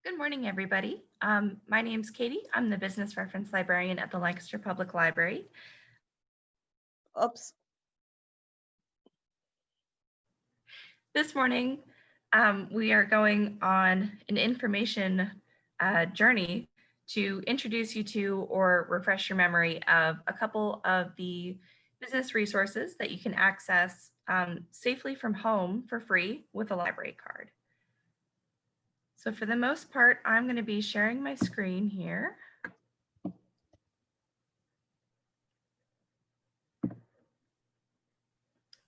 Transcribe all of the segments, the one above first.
Good morning, everybody. My name's Katie. I'm the Business Reference Librarian at the Lancaster Public Library. Oops. This morning, we are going on an information journey to introduce you to or refresh your memory of a couple of the business resources that you can access safely from home for free with a library card. So for the most part, I'm going to be sharing my screen here.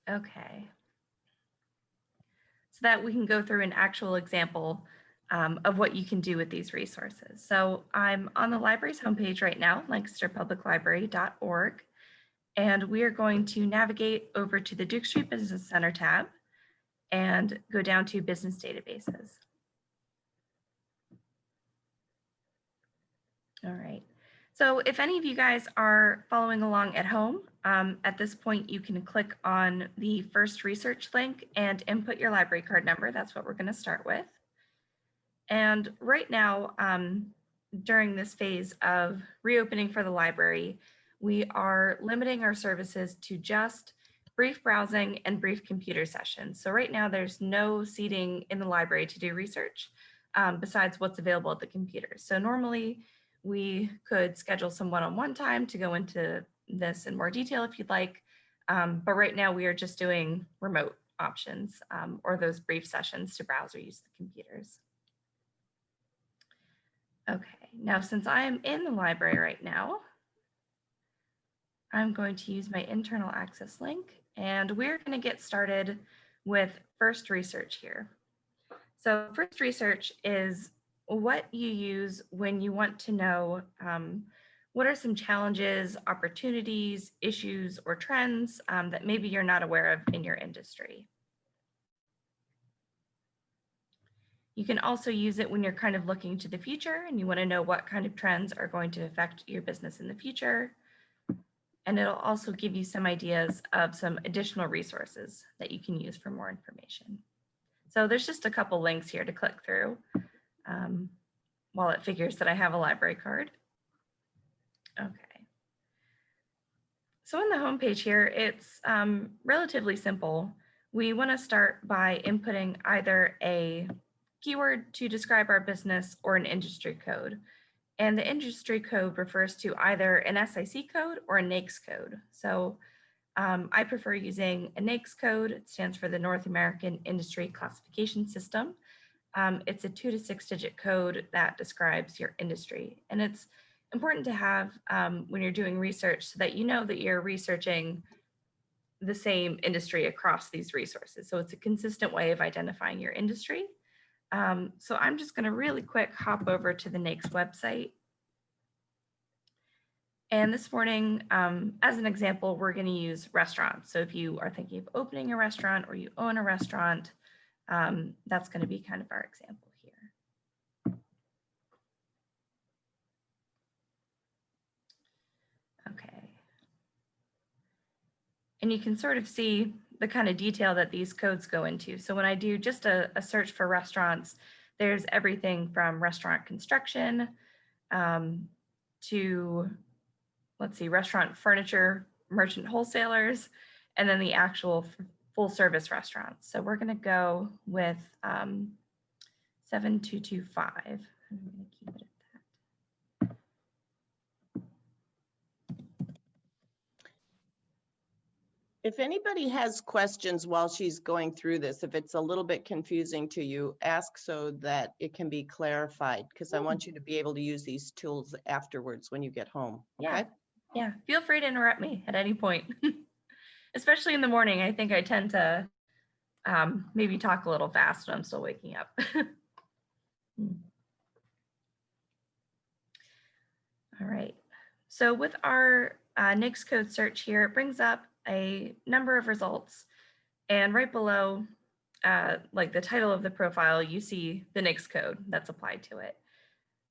Okay. So that we can go through an actual example of what you can do with these resources. So I'm on the library's homepage right now, lancasterpubliclibrary.org, and we are going to navigate over to the Duke Street Business Center tab and go down to business databases. All right. So if any of you guys are following along at home, at this point, you can click on the first research link and input your library card number. That's what we're going to start with. And right now, during this phase of reopening for the library, we are limiting our services to just brief browsing and brief computer sessions. So right now, there's no seating in the library to do research besides what's available at the computer. So normally, we could schedule some one-on-one time to go into this in more detail if you'd like. But right now we are just doing remote options or those brief sessions to browse or use the computers. Okay, now since I am in the library right now, I'm going to use my internal access link and we're going to get started with first research here. So first research is what you use when you want to know what are some challenges, opportunities, issues, or trends that maybe you're not aware of in your industry. You can also use it when you're kind of looking to the future and you want to know what kind of trends are going to affect your business in the future. And it'll also give you some ideas of some additional resources that you can use for more information. So there's just a couple links here to click through while it figures that I have a library card. Okay. So on the homepage here, it's relatively simple. We want to start by inputting either a keyword to describe our business or an industry code. And the industry code refers to either an SIC code or a NAICS code. So I prefer using a NAICS code. It stands for the North American Industry Classification System. It's a 2 to 6 digit code that describes your industry. And it's important to have when you're doing research so that you know that you're researching the same industry across these resources. So it's a consistent way of identifying your industry. So I'm just going to really quick hop over to the NAICS website. And this morning, as an example, we're going to use restaurants. So if you are thinking of opening a restaurant or you own a restaurant, that's going to be kind of our example here. Okay. And you can sort of see the kind of detail that these codes go into. So when I do just a search for restaurants, there's everything from restaurant construction to, let's see, restaurant furniture, merchant wholesalers, and then the actual full service restaurants. So we're going to go with 7225. I'm going to keep it at that. If anybody has questions while she's going through this, if it's a little bit confusing to you, ask so that it can be clarified, because I want you to be able to use these tools afterwards when you get home. Okay? Yeah, feel free to interrupt me at any point, especially in the morning. I think I tend to maybe talk a little fast when I'm still waking up. All right, so with our NAICS code search here, it brings up a number of results, and right below like the title of the profile, you see the NAICS code that's applied to it.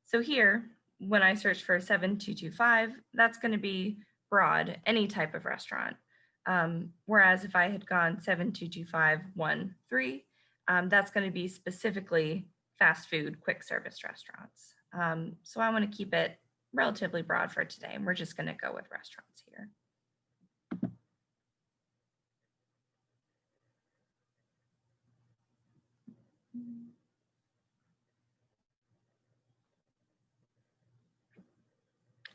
So here, when I search for 7225, that's going to be broad, any type of restaurant. Whereas if I had gone 722513, that's going to be specifically fast food, quick service restaurants. So I want to keep it relatively broad for today, and we're just going to go with restaurants here.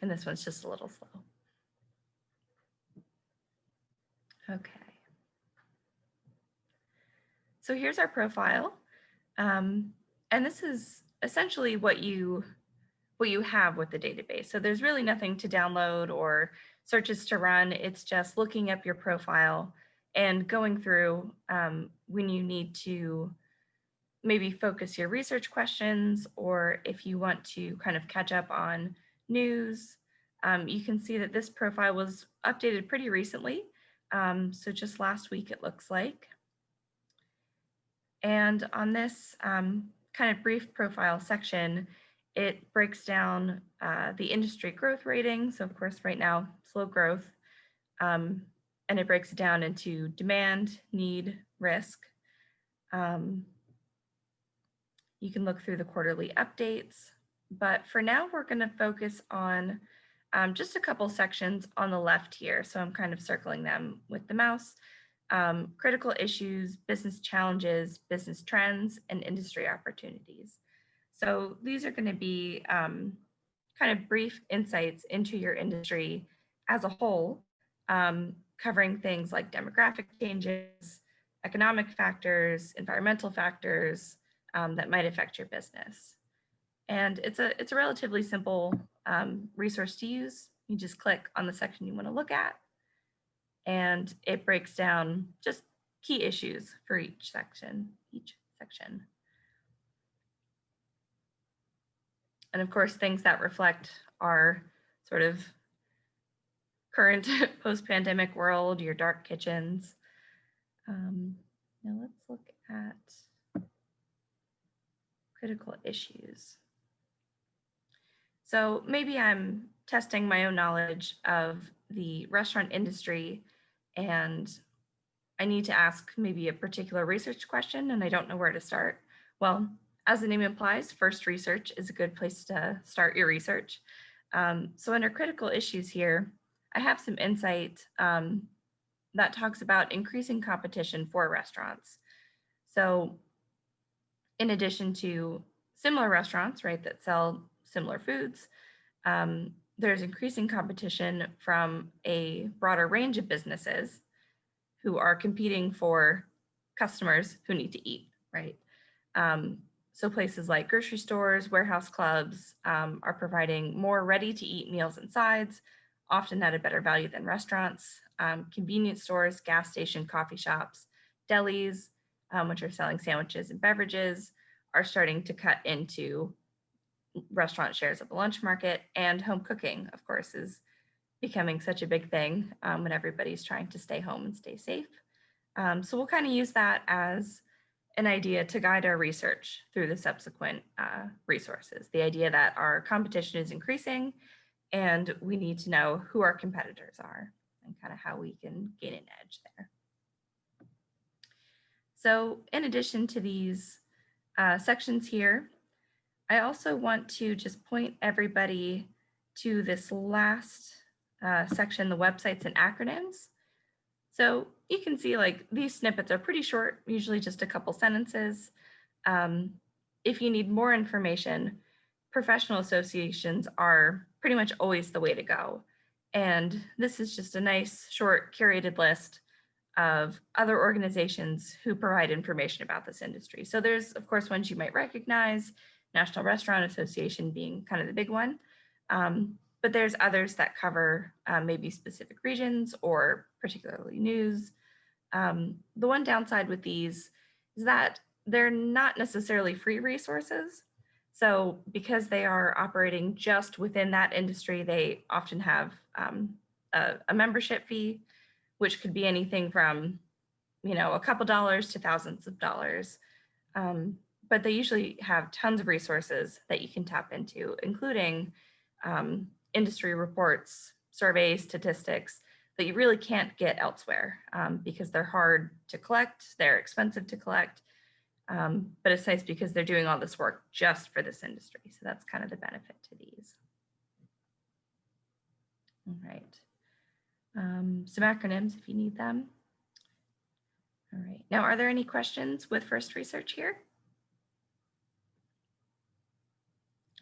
And this one's just a little slow. Okay. So here's our profile. And this is essentially what you have with the database. So there's really nothing to download or searches to run. It's just looking up your profile and going through when you need to maybe focus your research questions, or if you want to kind of catch up on news. You can see that this profile was updated pretty recently. So just last week, it looks like. And on this kind of brief profile section, it breaks down the industry growth rating. So of course, right now, slow growth. And it breaks it down into demand, need, risk. You can look through the quarterly updates, but for now, we're going to focus on just a couple sections on the left here. So I'm kind of circling them with the mouse. Critical issues, business challenges, business trends, and industry opportunities. So these are going to be kind of brief insights into your industry as a whole, covering things like demographic changes, economic factors, environmental factors that might affect your business. And it's a relatively simple resource to use. You just click on the section you want to look at, and it breaks down just key issues for each section. And of course, things that reflect our sort of current post-pandemic world, your dark kitchens. Now let's look at critical issues. So maybe I'm testing my own knowledge of the restaurant industry, and I need to ask maybe a particular research question and I don't know where to start. Well, as the name implies, first research is a good place to start your research. So under critical issues here, I have some insight that talks about increasing competition for restaurants. So in addition to similar restaurants, right, that sell similar foods, there's increasing competition from a broader range of businesses who are competing for customers who need to eat, right? So places like grocery stores, warehouse clubs are providing more ready-to-eat meals and sides, often at a better value than restaurants. Convenience stores, gas station, coffee shops, delis, which are selling sandwiches and beverages, are starting to cut into restaurant shares of the lunch market, and home cooking, of course, is becoming such a big thing when everybody's trying to stay home and stay safe. So we'll kind of use that as an idea to guide our research through the subsequent resources. The idea that our competition is increasing and we need to know who our competitors are and kind of how we can gain an edge there. So in addition to these sections here, I also want to just point everybody to this last section, the websites and acronyms. So you can see like these snippets are pretty short, usually just a couple sentences. If you need more information, professional associations are pretty much always the way to go. And this is just a nice, short, curated list of other organizations who provide information about this industry. So there's, of course, ones you might recognize, National Restaurant Association being kind of the big one. But there's others that cover maybe specific regions or particularly news. The one downside with these is that they're not necessarily free resources. So because they are operating just within that industry, they often have a membership fee, which could be anything from, you know, a couple dollars to thousands of dollars. But they usually have tons of resources that you can tap into, including industry reports, surveys, statistics that you really can't get elsewhere because they're hard to collect, they're expensive to collect. But it's nice because they're doing all this work just for this industry. So that's kind of the benefit to these. All right. Some acronyms if you need them. All right. Now, are there any questions with first research here?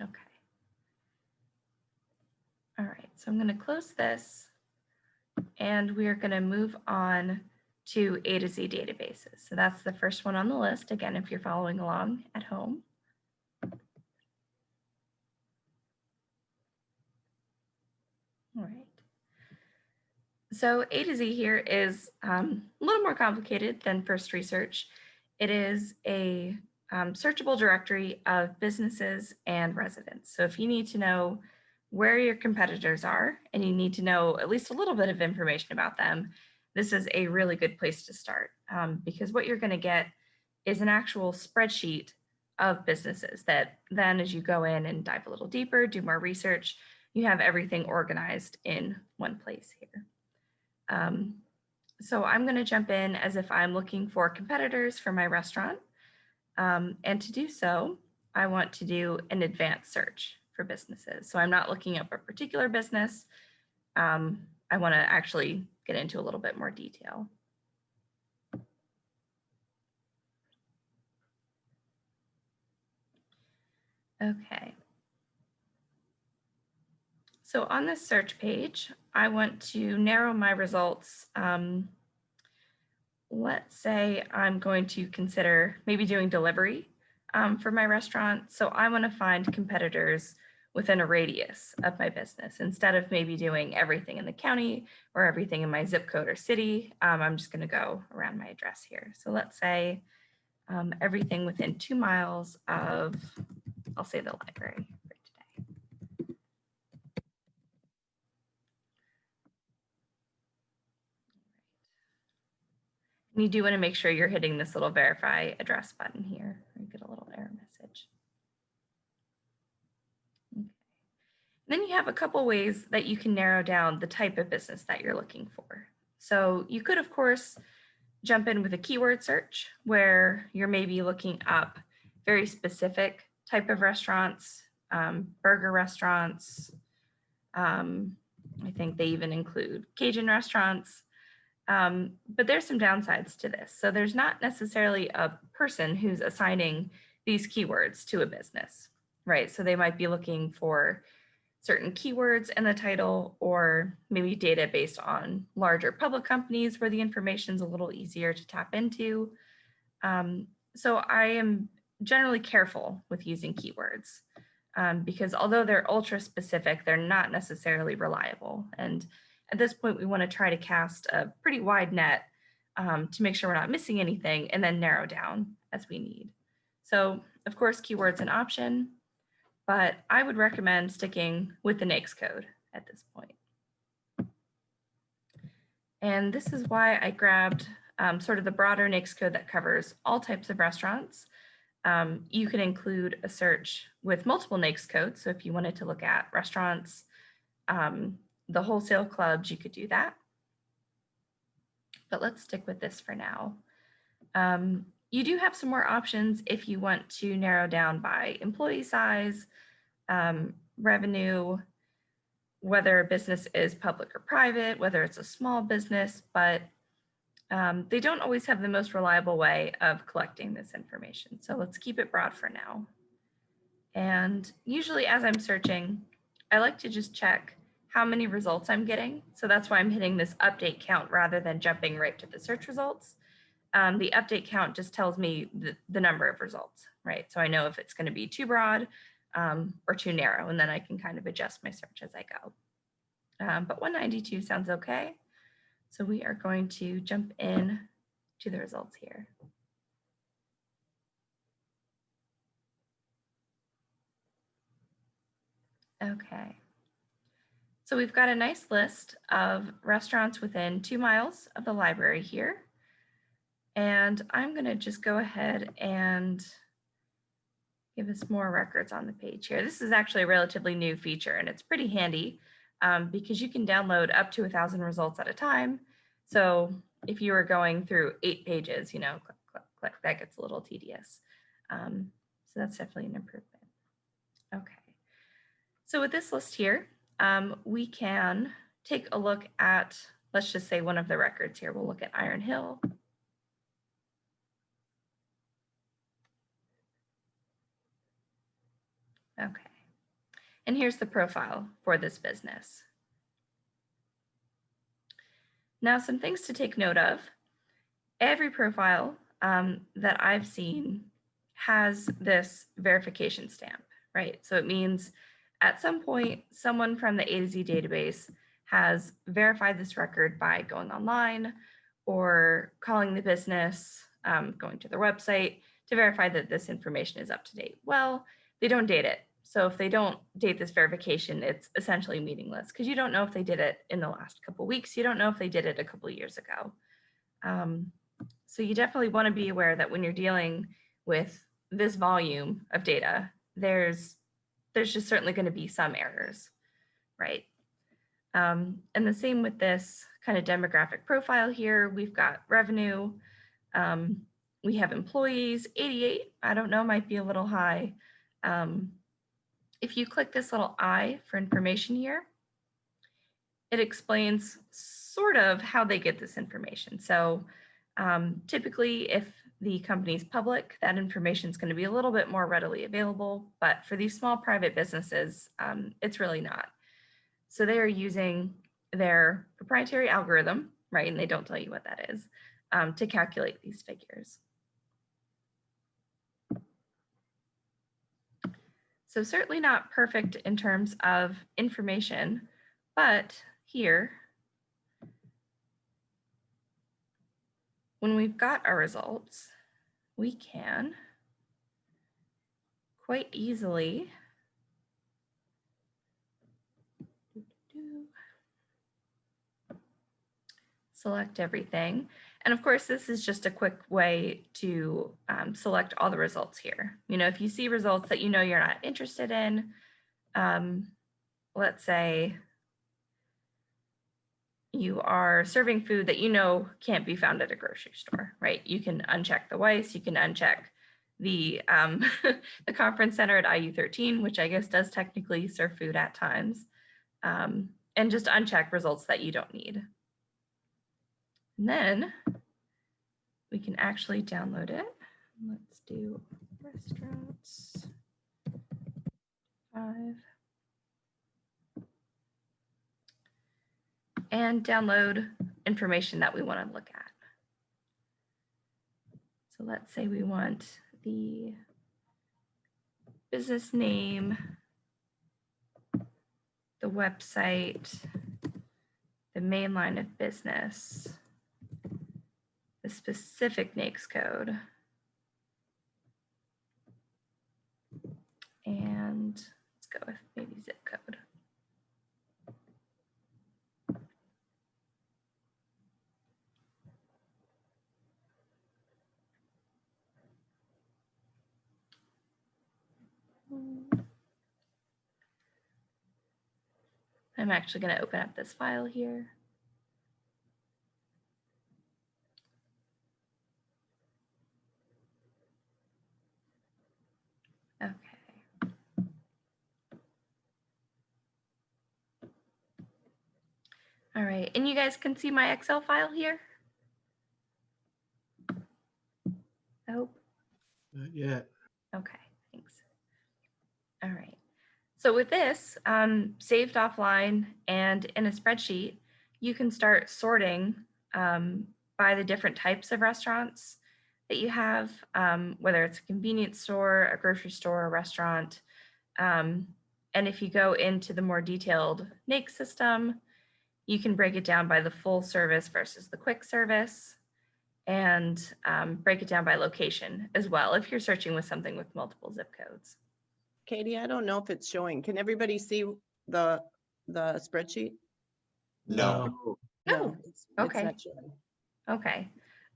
Okay. All right. So I'm going to close this and we are going to move on to A to Z databases. So that's the first one on the list. Again, if you're following along at home. All right. So A to Z here is a little more complicated than first research. It is a searchable directory of businesses and residents. So if you need to know where your competitors are and you need to know at least a little bit of information about them, this is a really good place to start because what you're going to get is an actual spreadsheet of businesses that then as you go in and dive a little deeper, do more research, you have everything organized in one place here. So I'm going to jump in as if I'm looking for competitors for my restaurant. And to do so, I want to do an advanced search for businesses. So I'm not looking up a particular business. I want to actually get into a little bit more detail. Okay. So on this search page, I want to narrow my results. Let's say I'm going to consider maybe doing delivery for my restaurant. So I want to find competitors within a radius of my business. Instead of maybe doing everything in the county or everything in my zip code or city, I'm just going to go around my address here. So let's say everything within 2 miles of, I'll say the library for today. And you do want to make sure you're hitting this little verify address button here, or you get a little error message. Okay. Then you have a couple ways that you can narrow down the type of business that you're looking for. So you could, of course, jump in with a keyword search where you're maybe looking up very specific type of restaurants, burger restaurants. I think they even include Cajun restaurants. But there's some downsides to this. So there's not necessarily a person who's assigning these keywords to a business, right? So they might be looking for certain keywords in the title or maybe data based on larger public companies where the information is a little easier to tap into. So I am generally careful with using keywords because although they're ultra specific, they're not necessarily reliable. And at this point, we want to try to cast a pretty wide net to make sure we're not missing anything and then narrow down as we need. So of course, keywords an option, but I would recommend sticking with the NAICS code at this point. And this is why I grabbed sort of the broader NAICS code that covers all types of restaurants. You can include a search with multiple NAICS codes. So if you wanted to look at restaurants, the wholesale clubs, you could do that. But let's stick with this for now. You do have some more options if you want to narrow down by employee size, revenue, whether a business is public or private, whether it's a small business, but they don't always have the most reliable way of collecting this information. So let's keep it broad for now. And usually as I'm searching, I like to just check how many results I'm getting. So that's why I'm hitting this update count rather than jumping right to the search results. The update count just tells me the number of results, right? So I know if it's going to be too broad or too narrow, and then I can kind of adjust my search as I go. But 192 sounds okay. So we are going to jump in to the results here. Okay. So we've got a nice list of restaurants within 2 miles of the library here. And I'm going to just go ahead and give us more records on the page here. This is actually a relatively new feature and it's pretty handy because you can download up to 1,000 results at a time. So if you were going through 8 pages, you know, click, click, click. That gets a little tedious. So that's definitely an improvement. Okay. So with this list here, we can take a look at, let's just say one of the records here. We'll look at Iron Hill. Okay. And here's the profile for this business. Now, some things to take note of. Every profile that I've seen has this verification stamp, right? So it means at some point, someone from the A to Z database has verified this record by going online or calling the business, going to their website to verify that this information is up to date. Well, they don't date it. So if they don't date this verification, it's essentially meaningless because you don't know if they did it in the last couple of weeks. You don't know if they did it a couple of years ago. So you definitely want to be aware that when you're dealing with this volume of data, there's just certainly going to be some errors, right? And the same with this kind of demographic profile here. We've got revenue. We have employees, 88. I don't know, might be a little high. If you click this little I for information here, it explains sort of how they get this information. So typically, if the company is public, that information is going to be a little bit more readily available. But for these small private businesses, it's really not. So they are using their proprietary algorithm, right? And they don't tell you what that is, to calculate these figures. So certainly not perfect in terms of information, but here, when we've got our results, we can quite easily select everything. And of course, this is just a quick way to select all the results here. You know, if you see results that you know you're not interested in, let's say you are serving food that you know can't be found at a grocery store, right? You can uncheck the Weiss, you can uncheck the, the conference center at IU13, which I guess does technically serve food at times, and just uncheck results that you don't need. And then we can actually download it. Let's do restaurants 5. And download information that we want to look at. So let's say we want the business name, the website, the main line of business, the specific NAICS code, and let's go with maybe zip code. I'm actually going to open up this file here. Okay. All right, and you guys can see my Excel file here? I hope. Not yet. Okay, thanks. All right. So with this saved offline and in a spreadsheet, you can start sorting by the different types of restaurants that you have, whether it's a convenience store, a grocery store, a restaurant. And if you go into the more detailed NAICS system, you can break it down by the full service versus the quick service, and break it down by location as well if you're searching with something with multiple zip codes. Katie, I don't know if it's showing. Can everybody see the spreadsheet? No. No, it's okay. not showing. Okay.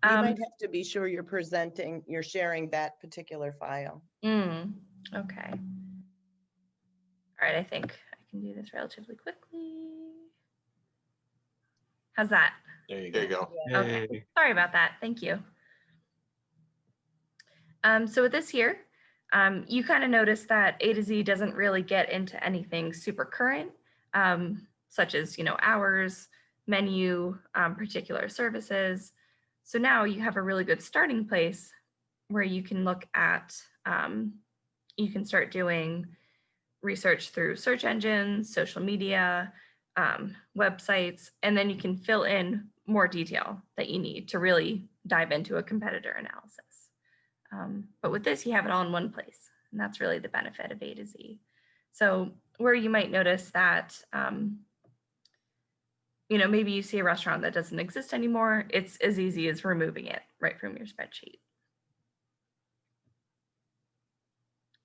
You might have to be sure you're sharing that particular file. Okay. All right, I think I can do this relatively quickly. How's that? There you go. Okay. Sorry about that. Thank you. So with this here, you kind of notice that A to Z doesn't really get into anything super current, such as, hours, menu, particular services. So now you have a really good starting place where you can look at, you can start doing research through search engines, social media, websites, and then you can fill in more detail that you need to really dive into a competitor analysis. But with this, you have it all in one place, and that's really the benefit of A to Z. So where you might notice that, maybe you see a restaurant that doesn't exist anymore, it's as easy as removing it right from your spreadsheet.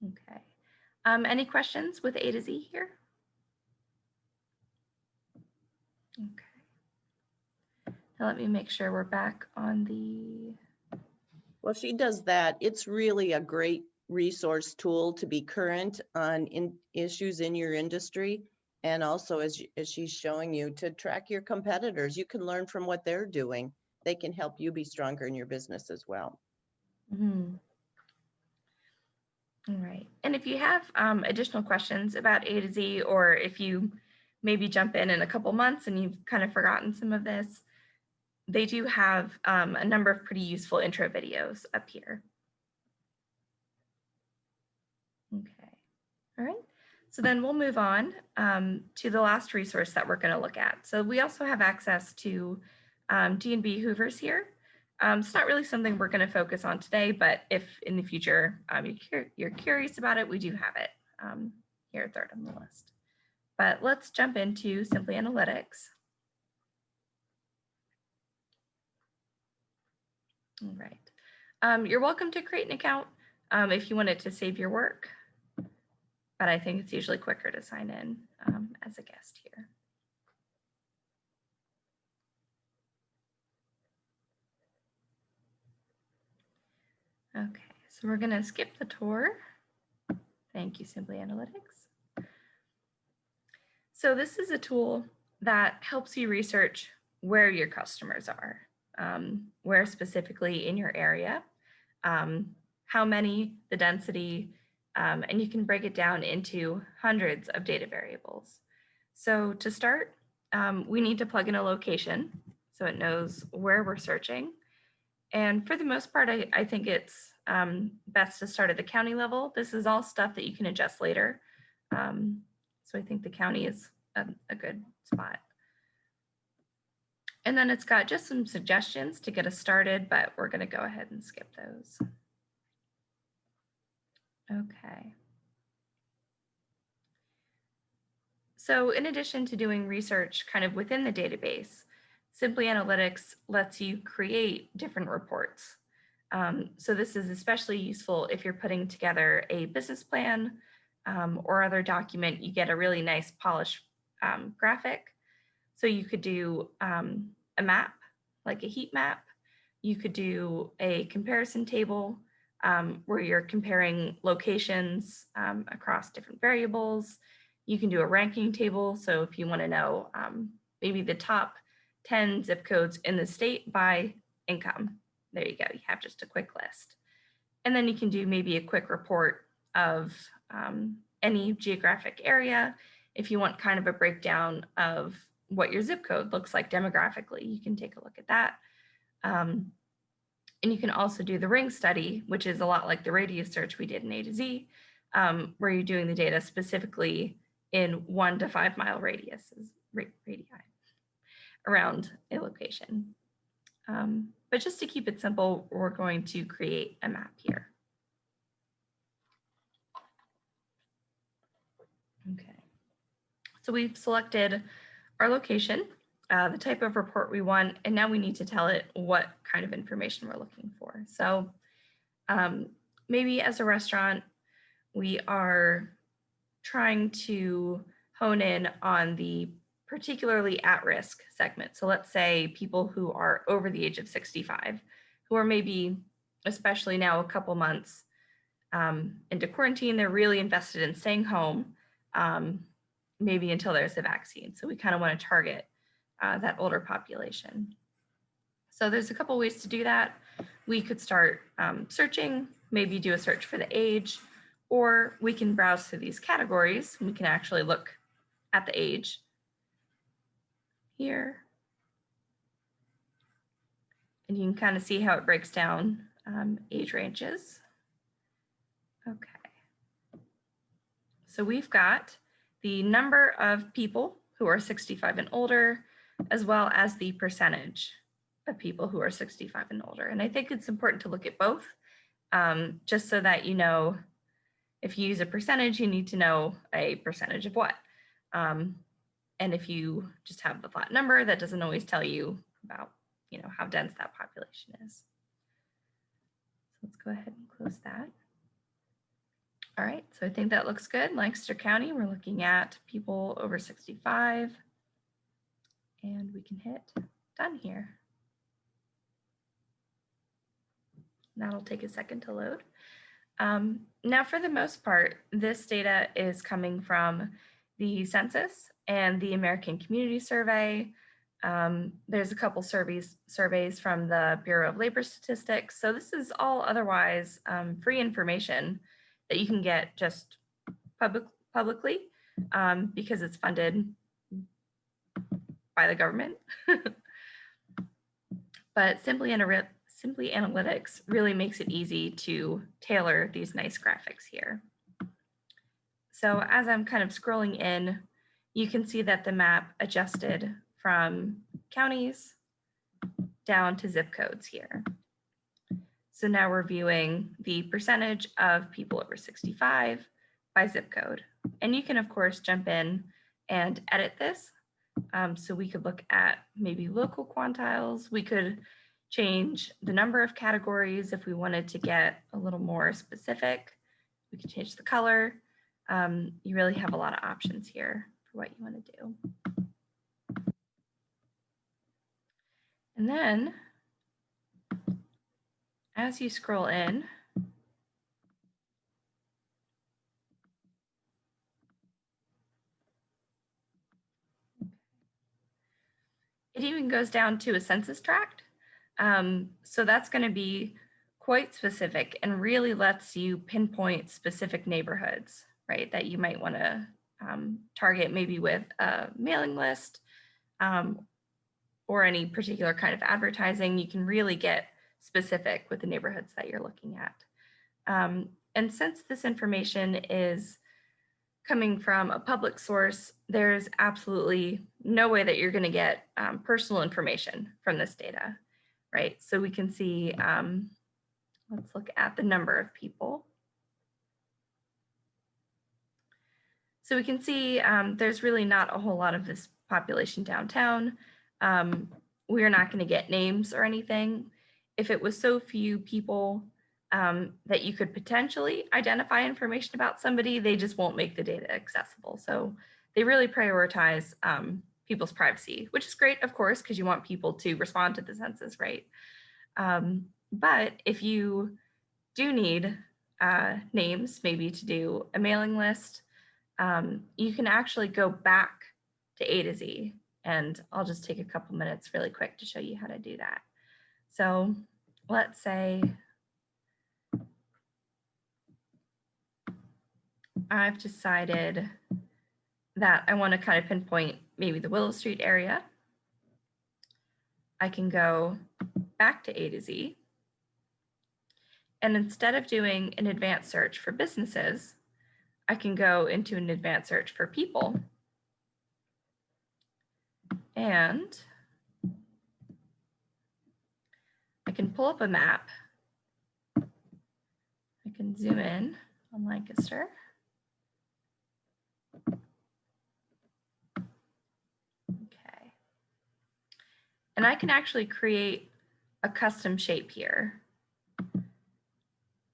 Okay. Any questions with A to Z here? Okay. Now let me make sure we're back on the... Well, she does that. It's really a great resource tool to be current on issues in your industry. And also, as she's showing you, to track your competitors. You can learn from what they're doing. They can help you be stronger in your business as well. Mm-hmm. All right. And if you have additional questions about A to Z, or if you maybe jump in a couple months and you've kind of forgotten some of this, they do have a number of pretty useful intro videos up here. Okay. All right. So then we'll move on to the last resource that we're going to look at. So we also have access to D&B Hoovers here. It's not really something we're going to focus on today, but if in the future you're curious about it, we do have it here third on the list. But let's jump into Simply Analytics. All right. You're welcome to create an account if you wanted to save your work, but I think it's usually quicker to sign in as a guest here. Okay, so we're going to skip the tour. Thank you, Simply Analytics. So this is a tool that helps you research where your customers are, where specifically in your area, how many, the density, and you can break it down into hundreds of data variables. So to start, we need to plug in a location so it knows where we're searching. And for the most part, I think it's best to start at the county level. This is all stuff that you can adjust later. So I think the county is a good spot. And then it's got just some suggestions to get us started, but we're going to go ahead and skip those. Okay. So in addition to doing research kind of within the database, Simply Analytics lets you create different reports. So this is especially useful if you're putting together a business plan or other document. You get a really nice polished graphic. So you could do a map, like a heat map. You could do a comparison table where you're comparing locations across different variables. You can do a ranking table. So if you want to know maybe the top 10 zip codes in the state by income, there you go. You have just a quick list. And then you can do maybe a quick report of any geographic area. If you want kind of a breakdown of what your zip code looks like demographically, you can take a look at that. And you can also do the ring study, which is a lot like the radius search we did in A to Z, where you're doing the data specifically in 1 to 5 mile radiuses, radii around a location. But just to keep it simple, we're going to create a map here. Okay, so we've selected our location, the type of report we want, and now we need to tell it what kind of information we're looking for. So maybe as a restaurant, we are trying to hone in on the particularly at-risk segment. So let's say people who are over the age of 65, who are maybe, especially now a couple months into quarantine, they're really invested in staying home, maybe until there's a vaccine. So we kind of want to target that older population. So there's a couple ways to do that. We could start searching maybe do a search for the age, or we can browse through these categories. We can actually look at the age here. And you can kind of see how it breaks down age ranges. Okay. So we've got the number of people who are 65 and older, as well as the percentage of people who are 65 and older. And I think it's important to look at both, just so that you know, if you use a percentage, you need to know a percentage of what. And if you just have the flat number, that doesn't always tell you about, you know, how dense that population is. So let's go ahead and close that. All right, so I think that looks good. Lancaster County, we're looking at people over 65, and we can hit done here. That'll take a second to load. Now, for the most part, this data is coming from the census and the American Community Survey. There's a couple surveys from the Bureau of Labor Statistics. So this is all otherwise free information that you can get just publicly because it's funded by the government. But Simply Analytics really makes it easy to tailor these nice graphics here. So as I'm kind of scrolling in, you can see that the map adjusted from counties down to zip codes here. So now we're viewing the percentage of people over 65 by zip code. And you can, of course, jump in and edit this. So we could look at maybe local quantiles. We could change the number of categories if we wanted to get a little more specific. We could change the color. You really have a lot of options here for what you want to do. And then as you scroll in, it even goes down to a census tract. So that's going to be quite specific and really lets you pinpoint specific neighborhoods, right, that you might want to target maybe with a mailing list or any particular kind of advertising. You can really get specific with the neighborhoods that you're looking at. And since this information is coming from a public source, there's absolutely no way that you're going to get personal information from this data, right? So we can see, let's look at the number of people. So we can see there's really not a whole lot of this population downtown. We are not going to get names or anything. If it was so few people that you could potentially identify information about somebody, they just won't make the data accessible. So they really prioritize people's privacy, which is great, of course, because you want people to respond to the census, right? But if you do need names, maybe to do a mailing list, you can actually go back to A to Z. And I'll just take a couple minutes really quick to show you how to do that. So let's say I've decided that I want to kind of pinpoint maybe the Willow Street area. I can go back to A to Z. And instead of doing an advanced search for businesses, I can go into an advanced search for people. And I can pull up a map. I can zoom in on Lancaster. Okay. And I can actually create a custom shape here.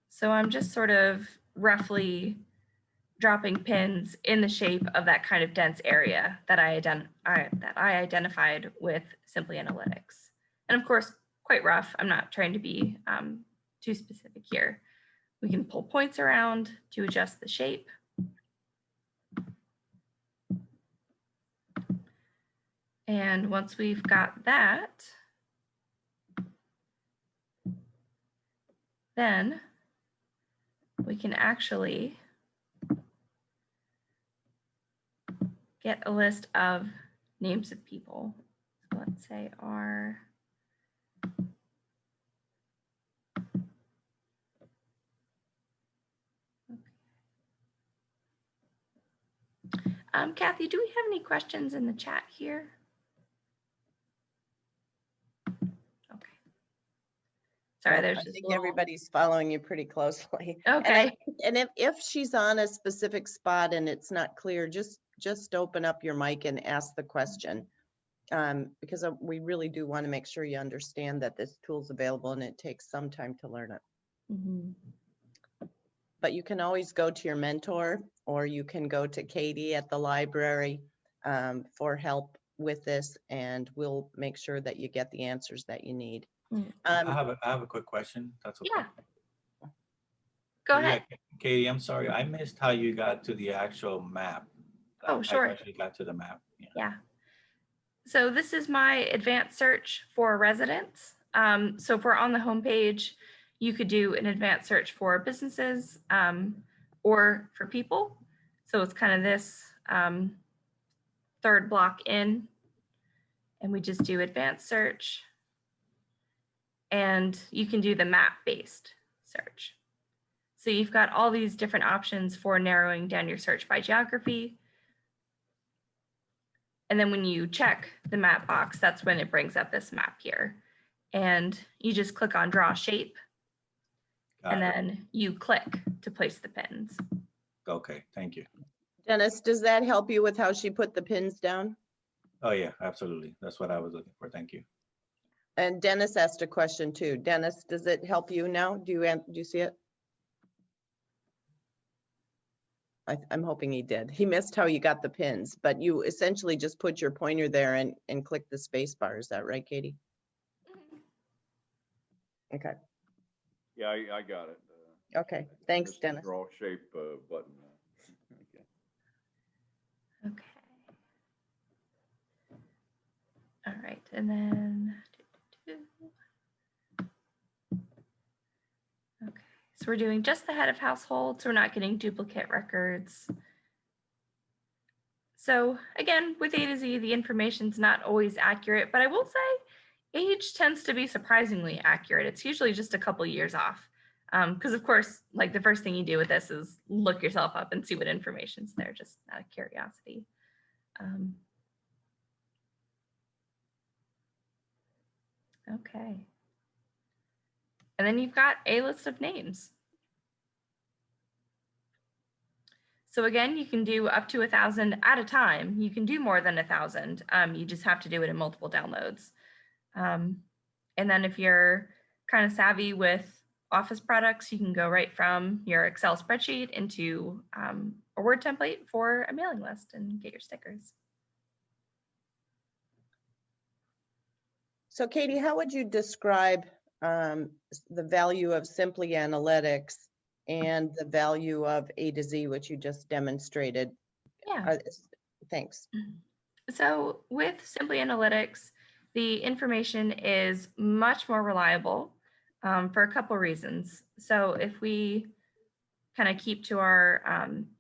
So I'm just sort of roughly dropping pins in the shape of that kind of dense area that I identified with Simply Analytics. And of course, quite rough. I'm not trying to be too specific here. We can pull points around to adjust the shape. And once we've got that, then we can actually get a list of names of people. So let's say our Kathy, do we have any questions in the chat here? Okay. Sorry, Well, there's I just think a little... everybody's following you pretty closely. Okay. And if she's on a specific spot and it's not clear, just open up your mic and ask the question. Because we really do want to make sure you understand that this tool's available and it takes some time to learn it. Mm-hmm. But you can always go to your mentor, or you can go to Katy at the library for help with this, and we'll make sure that you get the answers that you need. I have a quick question. That's okay. Yeah. Go ahead. Katie, I'm sorry. I missed how you got to the actual map. Oh, sure. I actually got to the map. Yeah. So this is my advanced search for residents. So if we're on the homepage, you could do an advanced search for businesses or for people. So it's kind of this third block in, and we just do advanced search. And you can do the map-based search. So you've got all these different options for narrowing down your search by geography. And then when you check the map box, that's when it brings up this map here. And you just click on draw shape. And then you click to place the pins. Okay, thank you. Dennis, does that help you with how she put the pins down? Oh yeah, absolutely. That's what I was looking for. Thank you. And Dennis asked a question too. Dennis, does it help you now? Do you see it? I'm hoping he did. He missed how you got the pins, but you essentially just put your pointer there and click the space bar. Is that right, Katy? Okay. Yeah, I got it. Okay. Thanks, Just the Dennis. Draw shape button. Okay. Okay. All right, and then, okay, so we're doing just the head of household, so we're not getting duplicate records. So again, with A to Z, the information's not always accurate, but I will say age tends to be surprisingly accurate. It's usually just a couple years off. Because of course, like the first thing you do with this is look yourself up and see what information's there, just out of curiosity. Okay. And then you've got a list of names. So again, you can do up to 1,000 at a time. You can do more than 1,000. You just have to do it in multiple downloads. And then if you're kind of savvy with Office products, you can go right from your Excel spreadsheet into a Word template for a mailing list and get your stickers. So Katy, how would you describe the value of Simply Analytics and the value of A to Z, which you just demonstrated? Yeah. Thanks. So with Simply Analytics, the information is much more reliable for a couple reasons. So if we kind of keep to our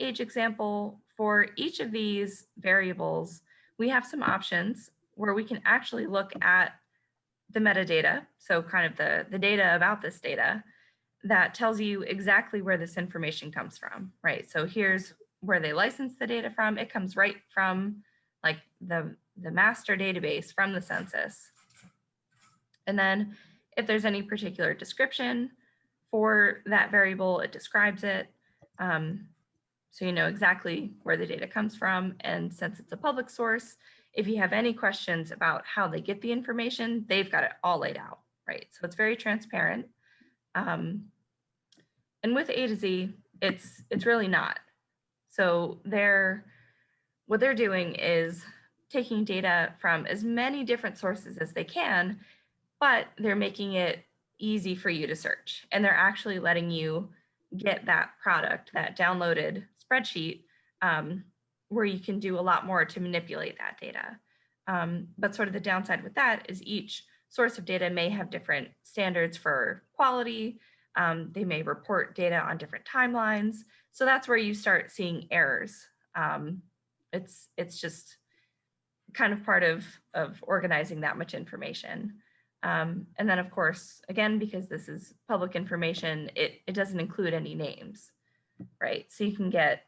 age example, for each of these variables, we have some options where we can actually look at the metadata, so kind of the data about this data that tells you exactly where this information comes from, right? So here's where they license the data from. It comes right from like the master database from the census. And then if there's any particular description for that variable, it describes it. So you know exactly where the data comes from. And since it's a public source, if you have any questions about how they get the information, they've got it all laid out, right? So it's very transparent. And with A to Z, it's really not. So what they're doing is taking data from as many different sources as they can, but they're making it easy for you to search. And they're actually letting you get that product, that downloaded spreadsheet, where you can do a lot more to manipulate that data. But sort of the downside with that is each source of data may have different standards for quality, They may report data on different timelines. So that's where you start seeing errors. It's just kind of part of organizing that much information. And then of course, again, because this is public information, it doesn't include any names, right? So you can get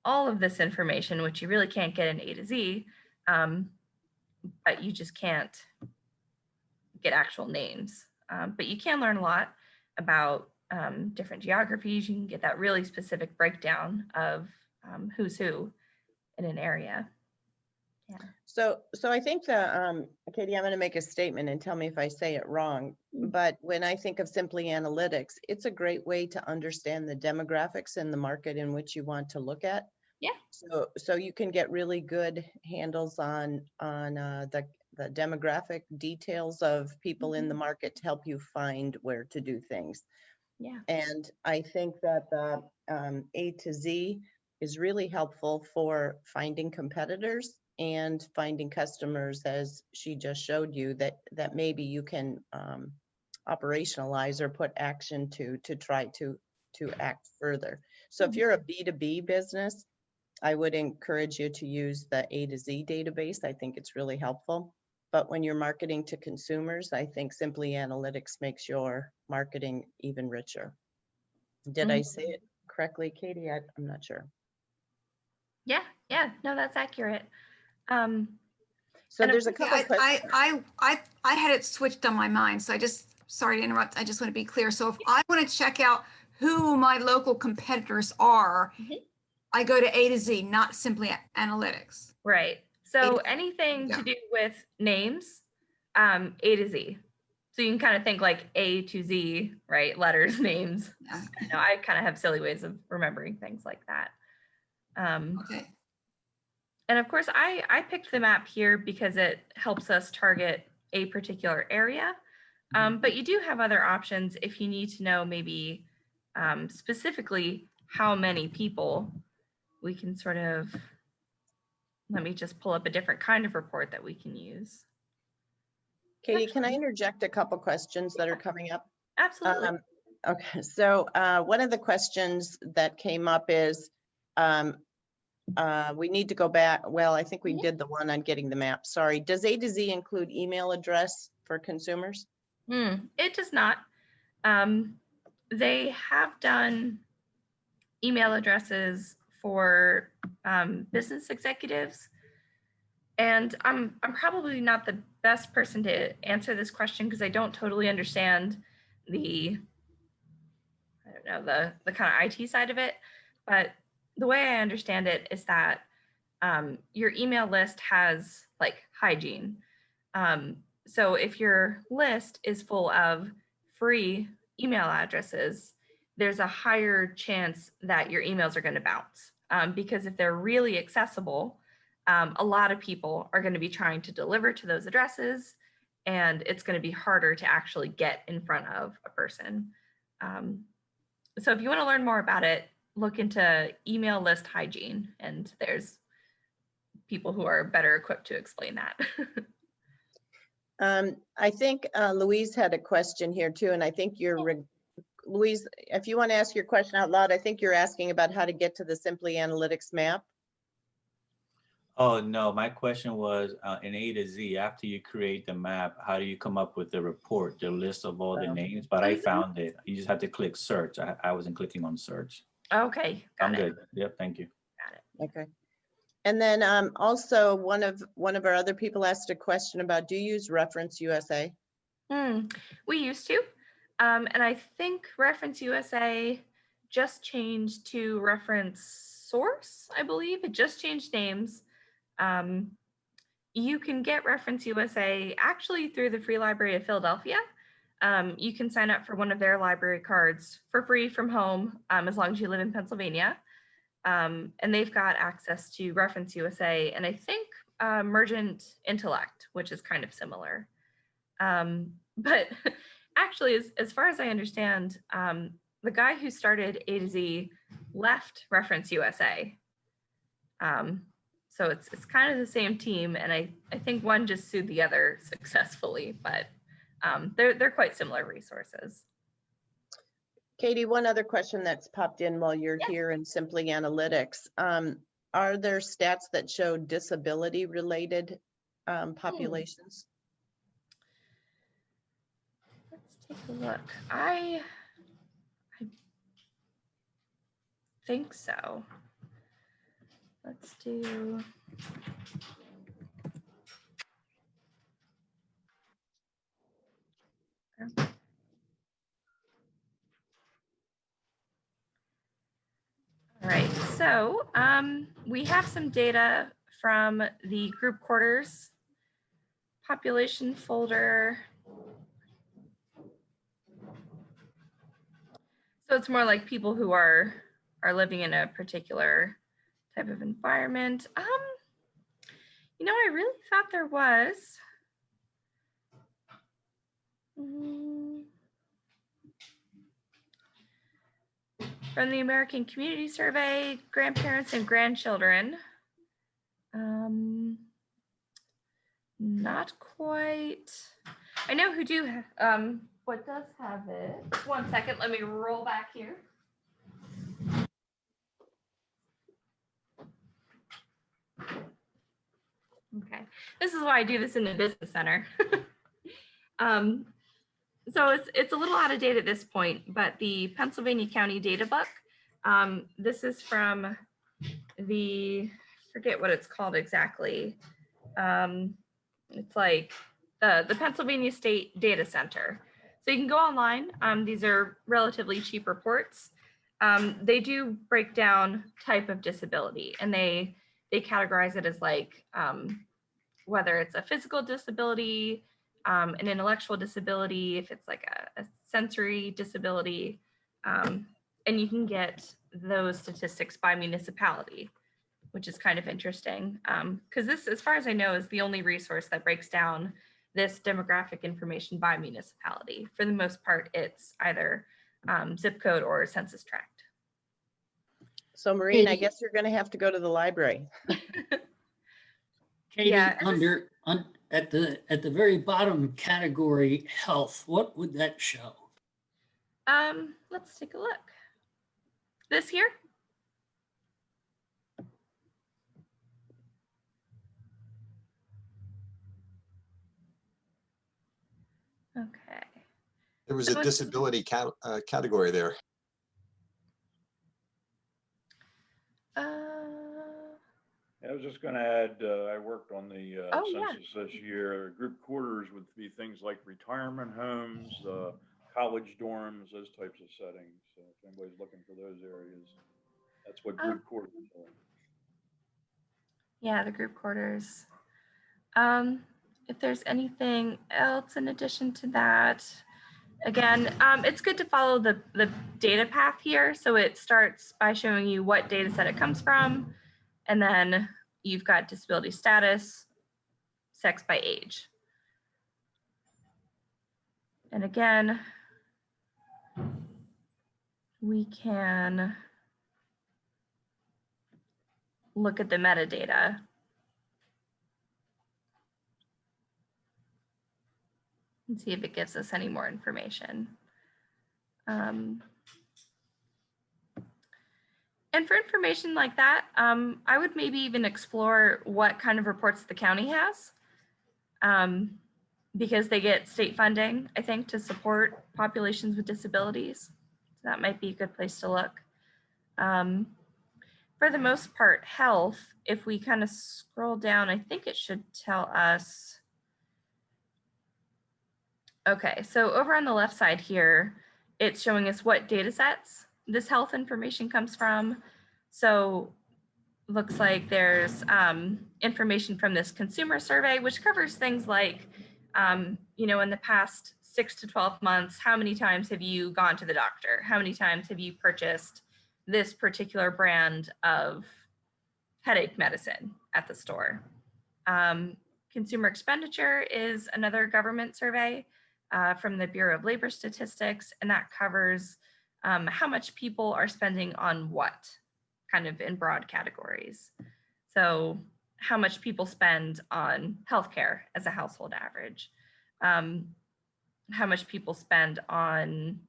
all of this information, which you really can't get in A to Z, but you just can't get actual names. But you can learn a lot about different geographies. You can get that really specific breakdown of who's who in an area. Yeah. So I think that, Katie, I'm going to make a statement and tell me if I say it wrong. But when I think of Simply Analytics, it's a great way to understand the demographics in the market in which you want to look at. Yeah. So you can get really good handles on the demographic details of people in the market to help you find where to do things. Yeah. And I think that the A to Z is really helpful for finding competitors and finding customers, as she just showed you, that maybe you can operationalize or put action to try to act further. So if you're a B2B business, I would encourage you to use the A to Z database. I think it's really helpful. But when you're marketing to consumers, I think Simply Analytics makes your marketing even richer. Did I say it correctly, Katie? I'm not sure. Yeah, no, that's accurate. So there's a couple questions. I had it switched on my mind, so sorry to interrupt. I just want to be clear. So if I want to check out who my local competitors are, I go to A to Z, not Simply Analytics. Right. So anything to do with names, A to Z. So you can kind of think like A to Z, right? Letters, names. Yeah. You know, I kind of have silly ways of remembering things like that. Okay. And of course, I picked the map here because it helps us target a particular area. But you do have other options if you need to know maybe specifically how many people. We can sort of, let me just pull up a different kind of report that we can use. Katie, can I interject a couple questions that are coming up? Absolutely. Okay, so one of the questions that came up is, we need to go back. Well, I think we did the one on getting the map. Sorry. Does A to Z include email address for consumers? It does not. They have done email addresses for business executives. And I'm probably not the best person to answer this question because I don't totally understand the kind of IT side of it. But the way I understand it is that your email list has like hygiene. So if your list is full of free email addresses, there's a higher chance that your emails are going to bounce. Because if they're really accessible, a lot of people are going to be trying to deliver to those addresses, and it's going to be harder to actually get in front of a person. So if you want to learn more about it, look into email list hygiene, and there's people who are better equipped to explain that. I think Louise had a question here too, and I think Louise, if you want to ask your question out loud, I think you're asking about how to get to the Simply Analytics map. Oh, no, my question was in A to Z, after you create the map, how do you come up with the report, the list of all the names? But I found it. You just have to click search. I wasn't clicking on search. Okay, I'm good. Yep, thank you. Got it. Okay. And then also one of our other people asked a question about, do you use Reference USA? We used to. And I think Reference USA just changed to Reference Source, I believe. It just changed names. You can get Reference USA actually through the Free Library of Philadelphia. You can sign up for one of their library cards for free from home, as long as you live in Pennsylvania. And they've got access to Reference USA and I think Mergent Intellect, which is kind of similar. But actually, as far as I understand, the guy who started A to Z left Reference USA. So it's kind of the same team, and I think one just sued the other successfully, but they're quite similar resources. Katie, one other question that's popped in while you're here in Simply Analytics. Are there stats that show disability-related populations? Let's take a look. I think so. Let's do. All right, so we have some data from the group quarters population folder. So it's more like people who are living in a particular type of environment. You know, I really thought there was. From the American Community Survey, grandparents and grandchildren. Not quite. I know who do have, what does have it. 1 second, let me roll back here. Okay, this is why I do this in the business center. So it's a little out of date at this point, but the Pennsylvania County Data Book, this is from the, forget what it's called exactly. It's like the Pennsylvania State Data Center. So you can go online. These are relatively cheap reports. They do break down type of disability, and they categorize it as like whether it's a physical disability, an intellectual disability, if it's like a sensory disability, and you can get those statistics by municipality, which is kind of interesting, because this, as far as I know, is the only resource that breaks down this demographic information by municipality. For the most part, it's either zip code or census tract. So Maureen, I Katie. guess you're going to have to go to the library. Katie, Yeah, at the very bottom category, health, what would that show? Let's take a look. This here. Okay. There was So a it's- disability category there. I was just gonna add, I worked on the Oh, yeah. census this year. Group quarters would be things like retirement homes, college dorms, those types of settings. So if anybody's looking for those areas, that's what group quarters are. Yeah, the group quarters. If there's anything else in addition to that, again, it's good to follow the data path here. So it starts by showing you what data set it comes from, and then you've got disability status, sex by age. And again, we can look at the metadata. And see if it gives us any more information. And for information like that, I would maybe even explore what kind of reports the county has, because they get state funding, I think, to support populations with disabilities. So that might be a good place to look. For the most part, health, if we kind of scroll down, I think it should tell us. Okay, so over on the left side here, it's showing us what data sets this health information comes from. So looks like there's information from this consumer survey, which covers things like, you know, in the past 6 to 12 months, how many times have you gone to the doctor? How many times have you purchased this particular brand of headache medicine at the store? Consumer expenditure is another government survey from the Bureau of Labor Statistics, and that covers how much people are spending on what, kind of in broad categories. So how much people spend on healthcare as a household average, how much people spend on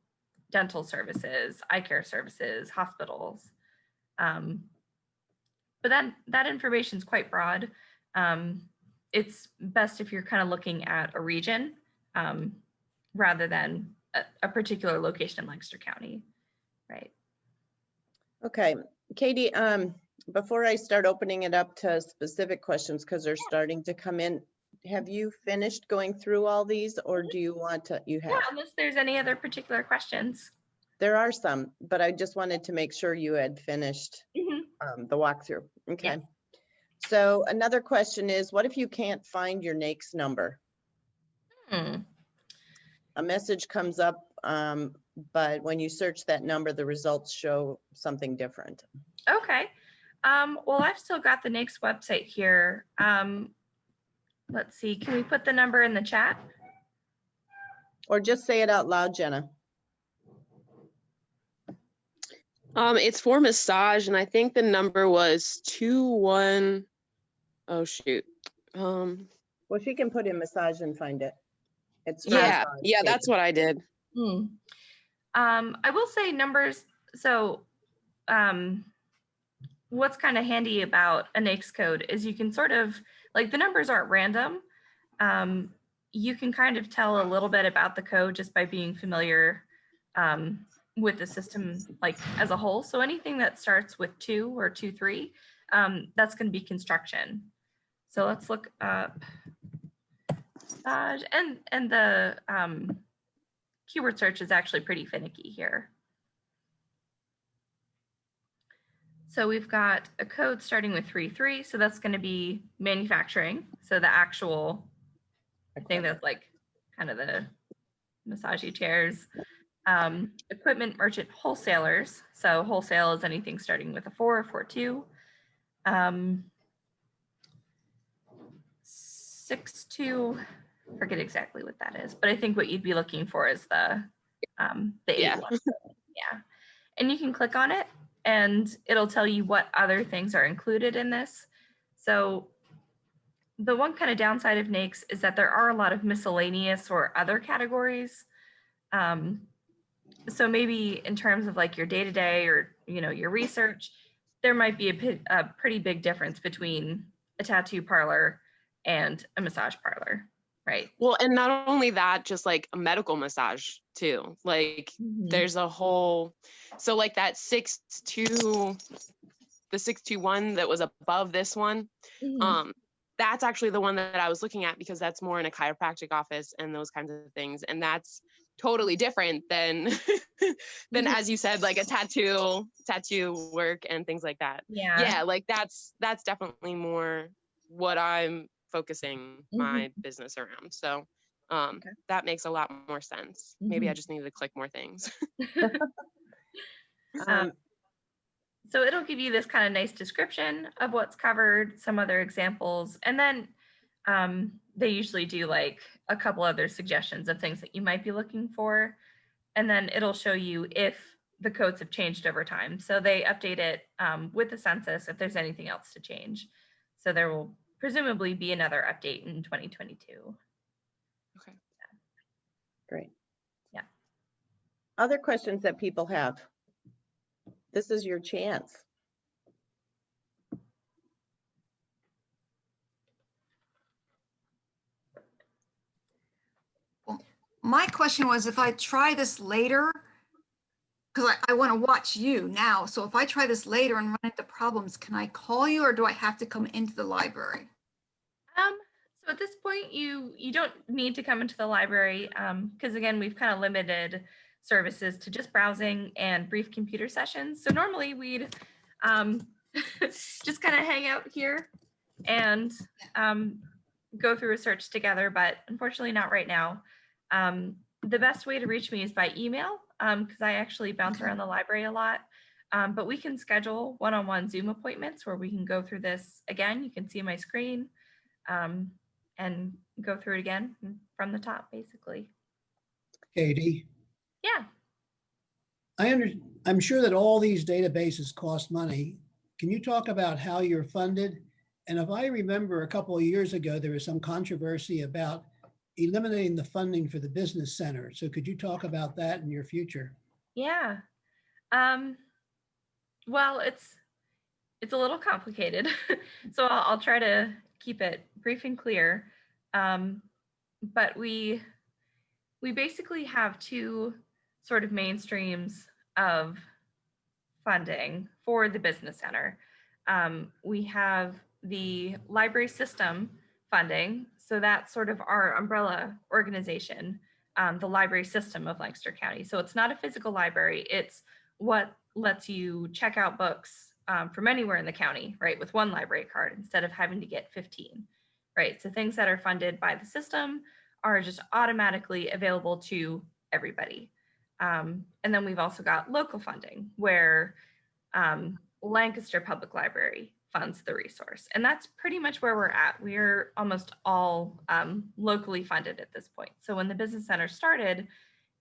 dental services, eye care services, hospitals. But that information is quite broad. It's best if you're kind of looking at a region rather than a particular location in Lancaster County, right? Okay, Katie, before I start opening it up to specific questions, because they're starting to come in, have you finished going through all these, or do you want to, you Yeah, have? unless there's any other particular questions. There are some, but I just wanted to make sure you had finished Mhm. the walkthrough. Okay. Yes. So another question is, what if you can't find your NAICS number? Hmm. A message comes up, but when you search that number, the results show something different. Okay. Well, I've still got the NAICS website here. Let's see, can we put the number in the chat? Or just say it out loud, Jenna. It's for massage, and I think the number was 21. Oh shoot. Well, she can put in massage and find it. It's for Yeah, massage, yeah, Katie. that's what I did. I will say numbers. So what's kind of handy about a NAICS code is you can sort of, like, the numbers aren't random. You can kind of tell a little bit about the code just by being familiar with the system, like, as a whole. So anything that starts with 2 or 2-3, that's going to be construction. So let's look up massage, and the keyword search is actually pretty finicky here. So we've got a code starting with 3.3, so that's going to be manufacturing. So the actual thing that's like kind of the massagey chairs. Equipment merchant wholesalers. So wholesale is anything starting with a 4 or 4.2. 6.2, forget exactly what that is, but I think what you'd be looking for is the 8 Yeah. one. Yeah. And you can click on it and it'll tell you what other things are included in this. So the one kind of downside of NAICS is that there are a lot of miscellaneous or other categories. So maybe in terms of like your day-to-day or, you know, your research, there might be a pretty big difference between a tattoo parlor and a massage parlor, right? Well, and not only that, just like a medical massage too. Like there's a whole, so like that 6.2, the 6.2.1 that was above this one, that's actually the one that I was looking at because that's more in a chiropractic office and those kinds of things. And that's totally different than, than as you said, like a tattoo work and things like that. Yeah, like that's definitely more what I'm focusing my business around. So that makes a lot more sense. Maybe I just needed to click more things. So it'll give you this kind of nice description of what's covered, some other examples, and then they usually do like a couple other suggestions of things that you might be looking for. And then it'll show you if the codes have changed over time. So they update it with the census if there's anything else to change. So there will presumably be another update in 2022. Okay. Great. Yeah. Other questions that people have? This is your chance. My question was, if I try this later, because I want to watch you now. So if I try this later and run into problems, can I call you or do I have to come into the library? So at this point, you don't need to come into the library because again, we've kind of limited services to just browsing and brief computer sessions. So normally we'd just kind of hang out here and go through a search together, but unfortunately not right now. The best way to reach me is by email because I actually bounce around the library a lot. But we can schedule one-on-one Zoom appointments where we can go through this again. You can see my screen and go through it again from the top, basically. Katie, Yeah. I'm sure that all these databases cost money. Can you talk about how you're funded? And if I remember a couple of years ago, there was some controversy about eliminating the funding for the business center. So could you talk about that in your future? Yeah. Well, it's a little complicated, so I'll try to keep it brief and clear. But we basically have two sort of mainstreams of funding for the business center. We have the library system funding, so that's sort of our umbrella organization, the library system of Lancaster County. So it's not a physical library, it's what lets you check out books from anywhere in the county, right, with one library card instead of having to get 15, right? So things that are funded by the system are just automatically available to everybody. And then we've also got local funding where Lancaster Public Library funds the resource. And that's pretty much where we're at. We're almost all locally funded at this point. So when the business center started,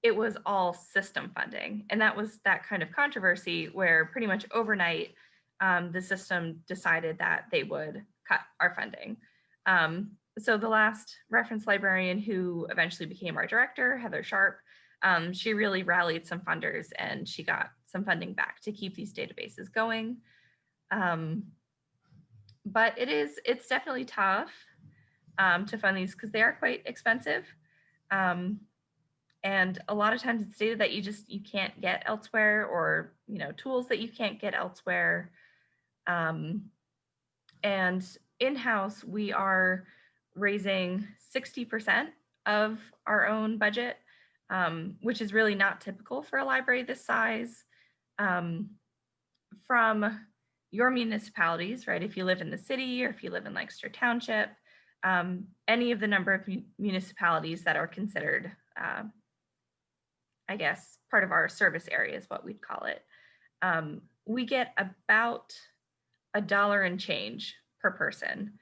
it was all system funding. And that was that kind of controversy where pretty much overnight, the system decided that they would cut our funding. So the last reference librarian who eventually became our director, Heather Sharp, she really rallied some funders and she got some funding back to keep these databases going. But it's definitely tough to fund these because they are quite expensive. And a lot of times it's data that you can't get elsewhere, or tools that you can't get elsewhere. And in-house, we are raising 60% of our own budget, which is really not typical for a library this size, from your municipalities, right? If you live in the city or if you live in Lancaster Township, any of the number of municipalities that are considered, I guess, part of our service area is what we'd call it. We get about $1 and change per person.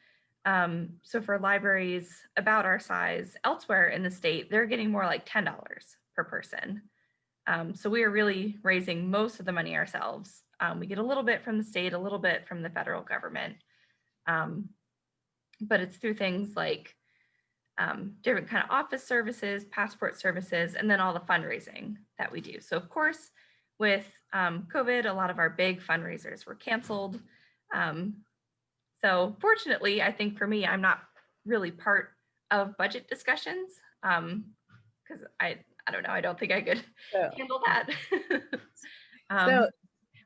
So for libraries about our size elsewhere in the state, they're getting more like $10 per person. So we are really raising most of the money ourselves. We get a little bit from the state, a little bit from the federal government. But it's through things like different kind of office services, passport services, and then all the fundraising that we do. So of course, with COVID, a lot of our big fundraisers were canceled. So fortunately, I think for me, I'm not really part of budget discussions because I don't know, I don't think I could handle that.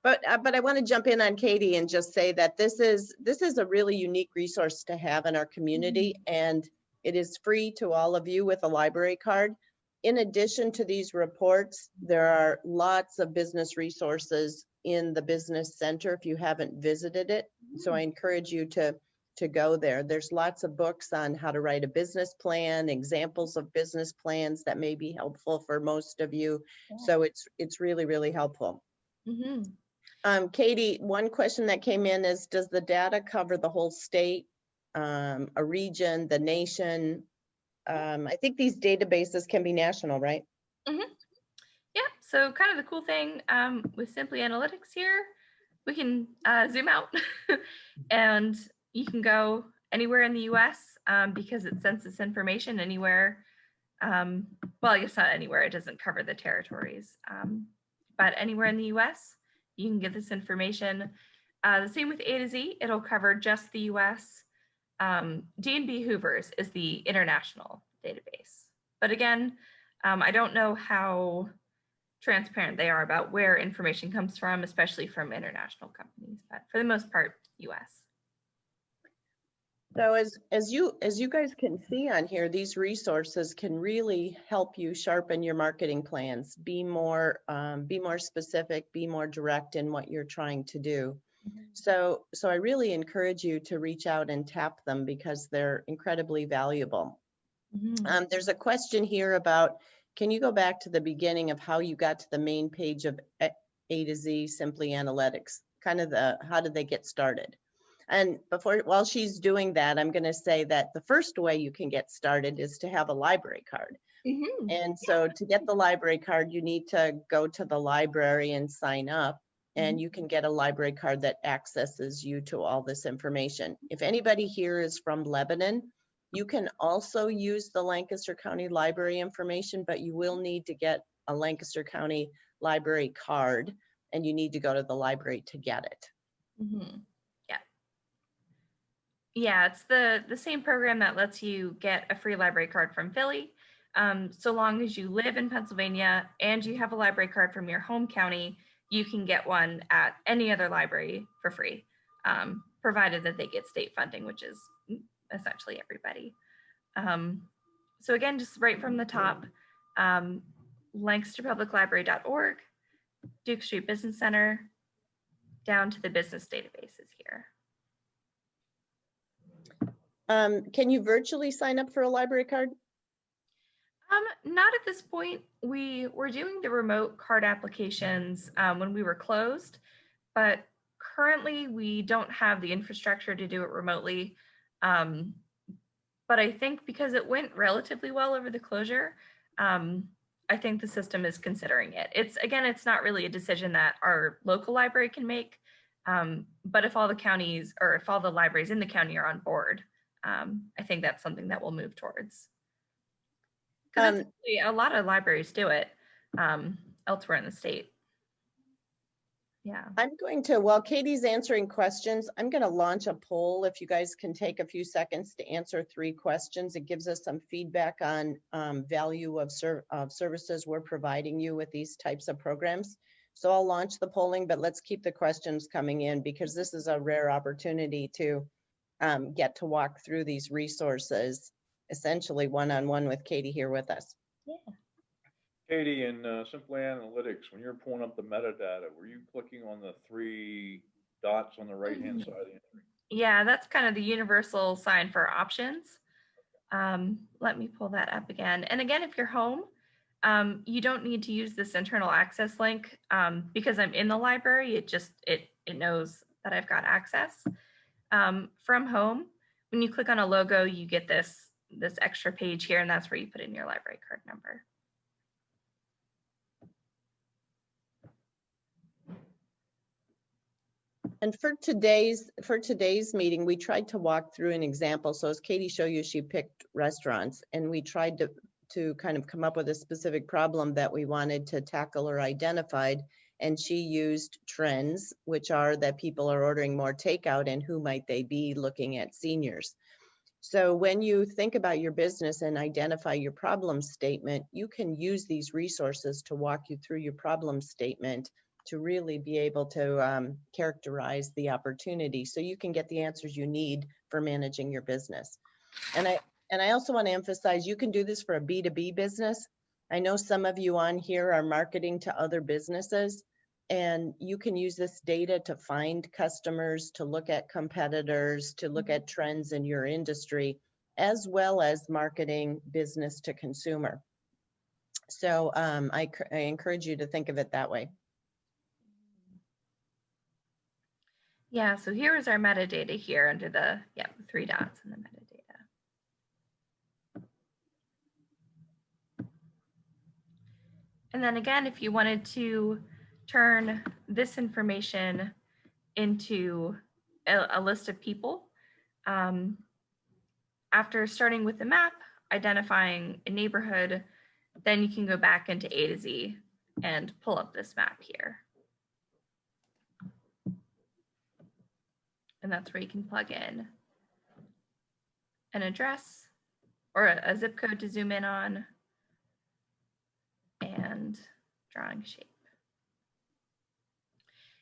But I want to jump in on Katie and just say that this is a really unique resource to have in our community, and it is free to all of you with a library card. In addition to these reports, there are lots of business resources in the business center if you haven't visited it. So I encourage you to go there. There's lots of books on how to write a business plan, examples of business plans that may be helpful for most of you. So it's really, really helpful. Katie, one question that came in is, does the data cover the whole state, a region, the nation? I think these databases can be national, right? Yeah, so kind of the cool thing with Simply Analytics here, we can zoom out and you can go anywhere in the US because it census information anywhere. Well, I guess not anywhere, it doesn't cover the territories, but anywhere in the US, you can get this information. The same with A to Z, it'll cover just the US. D&B Hoovers is the international database. But again, I don't know how transparent they are about where information comes from, especially from international companies, but for the most part, US. So as you guys can see on here, these resources can really help you sharpen your marketing plans, be more specific, be more direct in what you're trying to do. So I really encourage you to reach out and tap them because they're incredibly valuable. There's a question here about, can you go back to the beginning of how you got to the main page of A to Z Simply Analytics, kind of how did they get started? And while she's doing that, I'm going to say that the first way you can get started is to have a library card. And so to get the library card, you need to go to the library and sign up, and you can get a library card that accesses you to all this information. If anybody here is from Lebanon, you can also use the Lancaster County Library information, but you will need to get a Lancaster County library card and you need to go to the library to get it. Yeah. Yeah, it's the same program that lets you get a free library card from Philly. So long as you live in Pennsylvania and you have a library card from your home county, you can get one at any other library for free, provided that they get state funding, which is essentially everybody. So again, just right from the top, LancasterPublicLibrary.org, Duke Street Business Center, down to the business databases here. Can you virtually sign up for a library card? Not at this point. We were doing the remote card applications when we were closed, but currently we don't have the infrastructure to do it remotely. But I think because it went relatively well over the closure, I think the system is considering it. It's not really a decision that our local library can make, but if all the counties or if all the libraries in the county are on board, I think that's something that we'll move towards. Because a lot of libraries do it elsewhere in the state. Yeah. I'm going to, while Katie's answering questions, I'm going to launch a poll. If you guys can take a few seconds to answer 3 questions, it gives us some feedback on value of services we're providing you with these types of programs. So I'll launch the polling, but let's keep the questions coming in because this is a rare opportunity to get to walk through these resources, essentially one-on-one with Katie here with us. Yeah. Katie, in Simple Analytics, when you're pulling up the metadata, were you clicking on the 3 dots on the right-hand side of the entry? Yeah, that's kind of the universal sign for options. Let me pull that up again. And again, if you're home, you don't need to use this internal access link because I'm in the library. It knows that I've got access. From home, when you click on a logo, you get this extra page here, and that's where you put in your library card number. And for today's meeting, we tried to walk through an example. So as Katie showed you, she picked restaurants, and we tried to kind of come up with a specific problem that we wanted to tackle or identified. And she used trends, which are that people are ordering more takeout, and who might they be, looking at seniors. So when you think about your business and identify your problem statement, you can use these resources to walk you through your problem statement to really be able to characterize the opportunity so you can get the answers you need for managing your business. And I also want to emphasize, you can do this for a B2B business. I know some of you on here are marketing to other businesses, and you can use this data to find customers, to look at competitors, to look at trends in your industry, as well as marketing business to consumer. So I encourage you to think of it that way. Yeah, so here is our metadata here under the 3 dots in the metadata. And then again, if you wanted to turn this information into a list of people, after starting with the map, identifying a neighborhood, then you can go back into A to Z and pull up this map here. And that's where you can plug in an address or a zip code to zoom in on and drawing shape.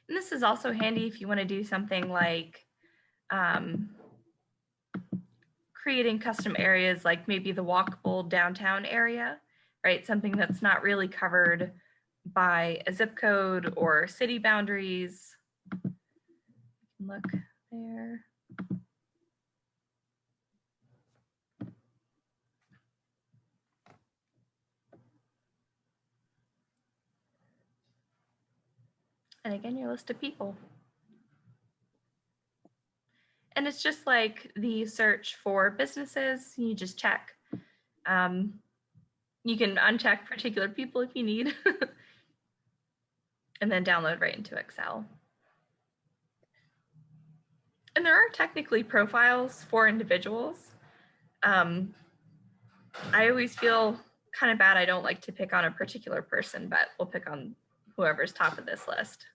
And this is also handy if you want to do something like creating custom areas, like maybe the walkable downtown area, right? Something that's not really covered by a zip code or city boundaries. Look there. And again, your list of people. And it's just like the search for businesses. You just check. You can uncheck particular people if you need, and then download right into Excel. And there are technically profiles for individuals. I always feel kind of bad. I don't like to pick on a particular person, but we'll pick on whoever's top of this list.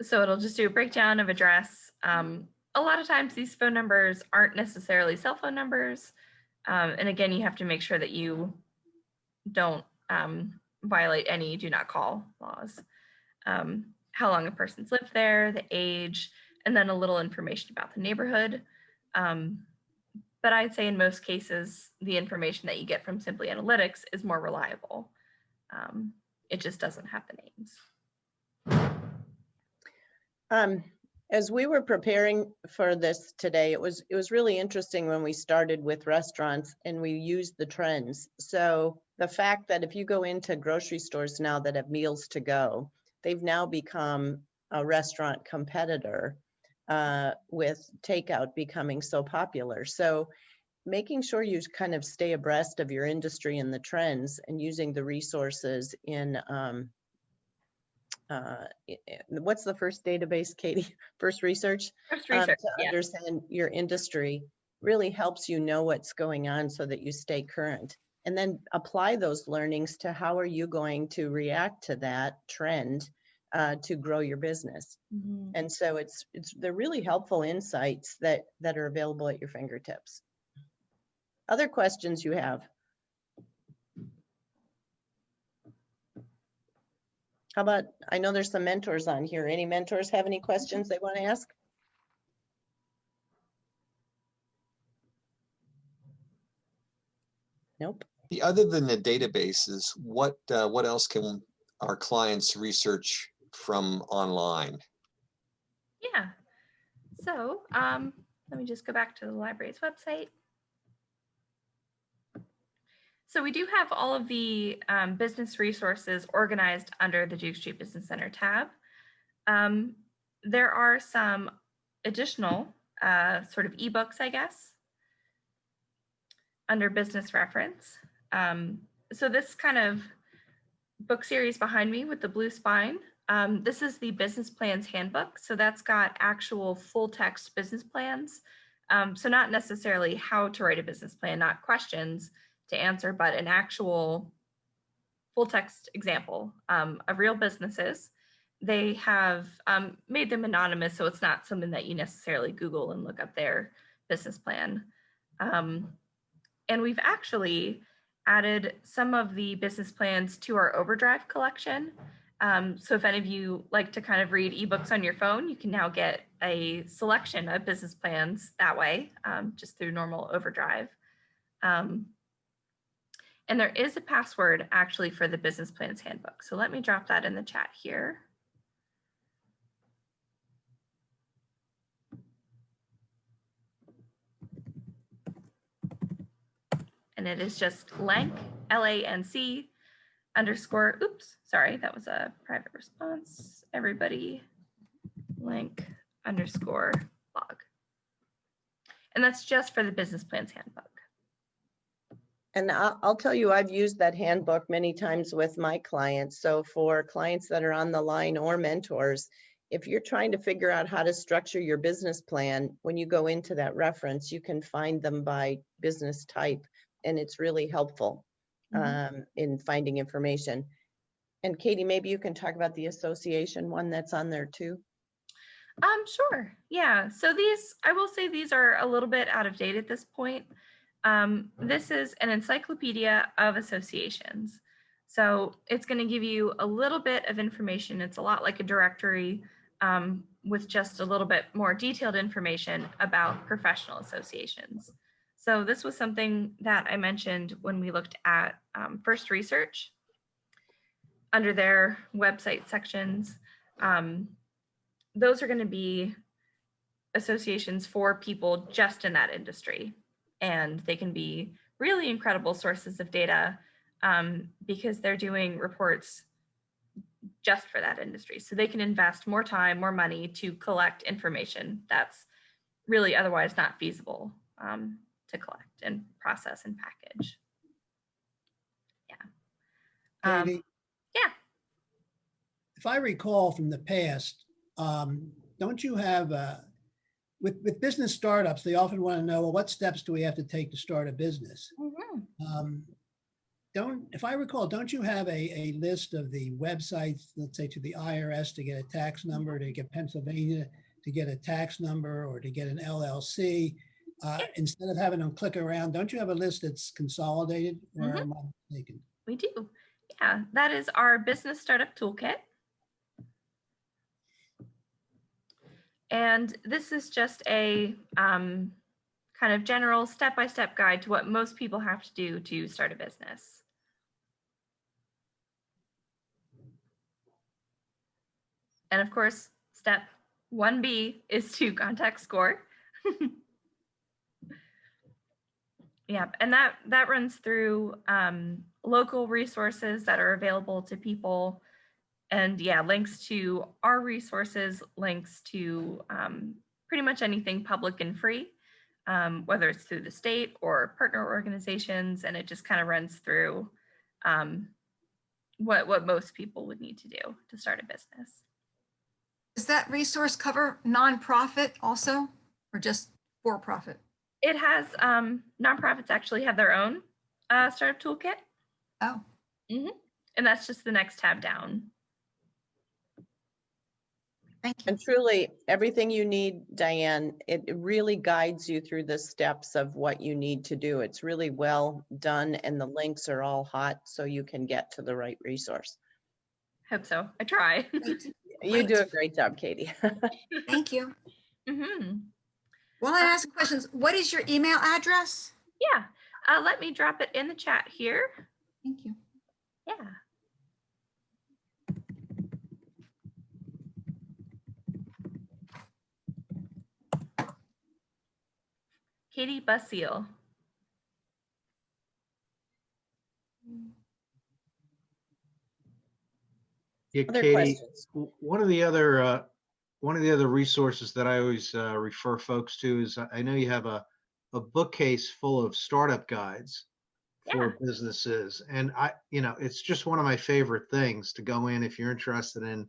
So it'll just do a breakdown of address. A lot of times these phone numbers aren't necessarily cell phone numbers. And again, you have to make sure that you don't violate any do not call laws. How long a person's lived there, the age, and then a little information about the neighborhood. But I'd say in most cases, the information that you get from Simply Analytics is more reliable. It just doesn't have the names. As we were preparing for this today, it was really interesting when we started with restaurants and we used the trends. So the fact that if you go into grocery stores now that have meals to go, they've now become a restaurant competitor with takeout becoming so popular. So making sure you kind of stay abreast of your industry and the trends and using the resources in what's the first database, Katie? First research? First research, To yeah. understand your industry really helps you know what's going on so that you stay current. And then apply those learnings to how are you going to react to that trend to grow your business. Mhm. And so they're really helpful insights that are available at your fingertips. Other questions you have? How about, I know there's some mentors on here. Any mentors have any questions they want to ask? Nope. Other than the databases, what else can our clients research from online? Yeah. So let me just go back to the library's website. So we do have all of the business resources organized under the Duke Street Business Center tab. There are some additional sort of ebooks, I guess, under business reference. So this kind of book series behind me with the blue spine, this is the Business Plans Handbook. So that's got actual full text business plans. So not necessarily how to write a business plan, not questions to answer, but an actual full text example of real businesses. They have made them anonymous, so it's not something that you necessarily Google and look up their business plan. And we've actually added some of the business plans to our Overdrive collection. So if any of you like to kind of read ebooks on your phone, you can now get a selection of business plans that way, just through normal Overdrive. And there is a password actually for the Business Plans Handbook. So let me drop that in the chat here. And it is just Lanc, L-A-N-C _ oops, sorry, that was a private response. Everybody, Lanc _ log. And that's just for the Business Plans Handbook. And I'll tell you, I've used that handbook many times with my clients. So for clients that are on the line or mentors, if you're trying to figure out how to structure your business plan, when you go into that reference, you can find them by business type, and it's really helpful in finding information. And Katie, maybe you can talk about the association one that's on there too. Sure, yeah. So these, I will say these are a little bit out of date at this point. This is an encyclopedia of associations. So it's going to give you a little bit of information. It's a lot like a directory with just a little bit more detailed information about professional associations. So this was something that I mentioned when we looked at First Research under their website sections. Those are going to be associations for people just in that industry. And they can be really incredible sources of data because they're doing reports just for that industry. So they can invest more time, more money to collect information that's really otherwise not feasible to collect and process and package. Yeah. Katie, Yeah. if I recall from the past, don't you have with business startups, they often want to know, well, what steps do we have to take to start a business? if I recall, don't you have a list of the websites, let's say to the IRS to get a tax number, to get Pennsylvania to get a tax number, or to get an LLC? Instead of having them click around, don't you have a list that's consolidated, or am I mistaken? We do. Yeah, that is our business startup toolkit. And this is just a kind of general step-by-step guide to what most people have to do to start a business. And of course, step 1B is to contact SCORE. Yeah, and that runs through local resources that are available to people. And yeah, links to our resources, links to pretty much anything public and free, whether it's through the state or partner organizations. And it just kind of runs through what most people would need to do to start a business. Does that resource cover nonprofit also, or just for-profit? It has, nonprofits actually have their own startup toolkit. Oh. Mm-hmm. And that's just the next tab down. Thank you. And truly, everything you need, Diane, it really guides you through the steps of what you need to do. It's really well done, and the links are all hot so you can get to the right resource. Hope so. I try. You do a great job, Katie. Thank you. Mm-hmm. While I'm asking questions, what is your email address? Yeah, let me drop it in the chat here. Thank you. Yeah. Katy Basile. Yeah, Other Katie, questions? one of the other resources that I always refer folks to is I know you have a bookcase full of startup guides for businesses, and it's just one of my favorite things to go in if you're interested in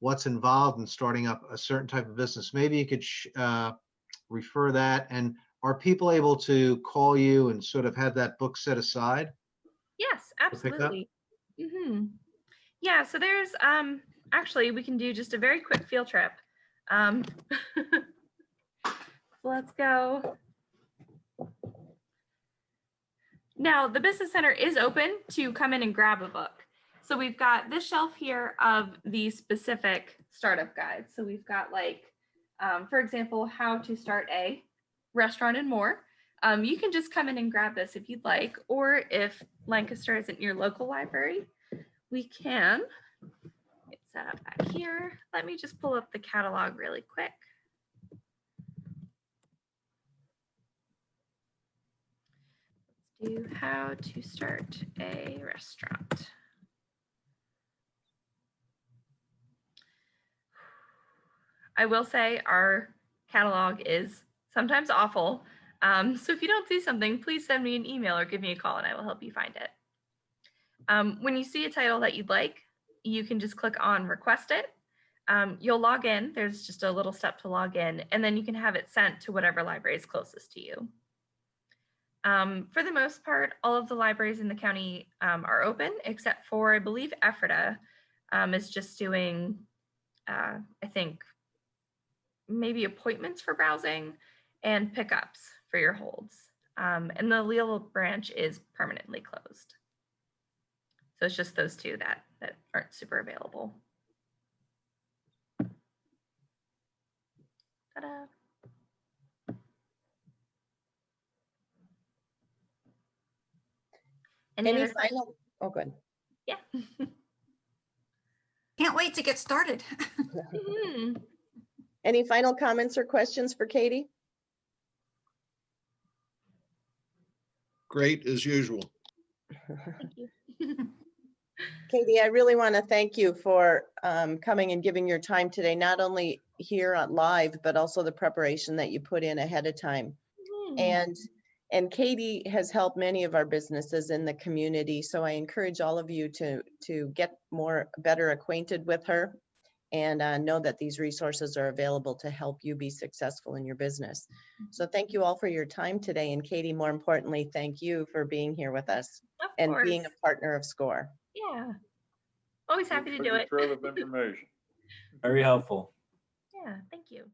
what's involved in starting up a certain type of business. Maybe you could refer that. And are people able to call you and sort of have that book set aside? Yes, to pick up? absolutely. Mm-hmm. Yeah, so there's actually we can do just a very quick field trip. So let's go. Now the Business Center is open to come in and grab a book. So we've got this shelf here of the specific startup guides. So we've got like, for example, how to start a restaurant and more. You can just come in and grab this if you'd like, or if Lancaster isn't your local library, we can get set up back here. Let me just pull up the catalog really quick. Let's do how to start a restaurant. I will say our catalog is sometimes awful. So if you don't see something, please send me an email or give me a call and I will help you find it. When you see a title that you'd like, you can just click on request it. You'll log in. There's just a little step to log in, and then you can have it sent to whatever library is closest to you. For the most part, all of the libraries in the county are open, except for, I believe, Ephrata is just doing, I think, maybe appointments for browsing and pickups for your holds. And the Leal branch is permanently closed. So it's just those two that aren't super available. Ta-da. Any final? Oh, good. Yeah. Can't wait to get started. Mm-hmm. Any final comments or questions for Katie? Great as usual. Thank you. Katie, I really want to thank you for coming and giving your time today, not only here on live, but also the preparation that you put in ahead of time. And Katie has helped many of our businesses in the community. So I encourage all of you to get better acquainted with her and know that these resources are available to help you be successful in your business. So thank you all for your time today. And Katie, more importantly, thank you for being here with us Of and course. being a partner of SCORE. Yeah. Always happy to Such do a it. trove of information. Very helpful. Yeah, thank you.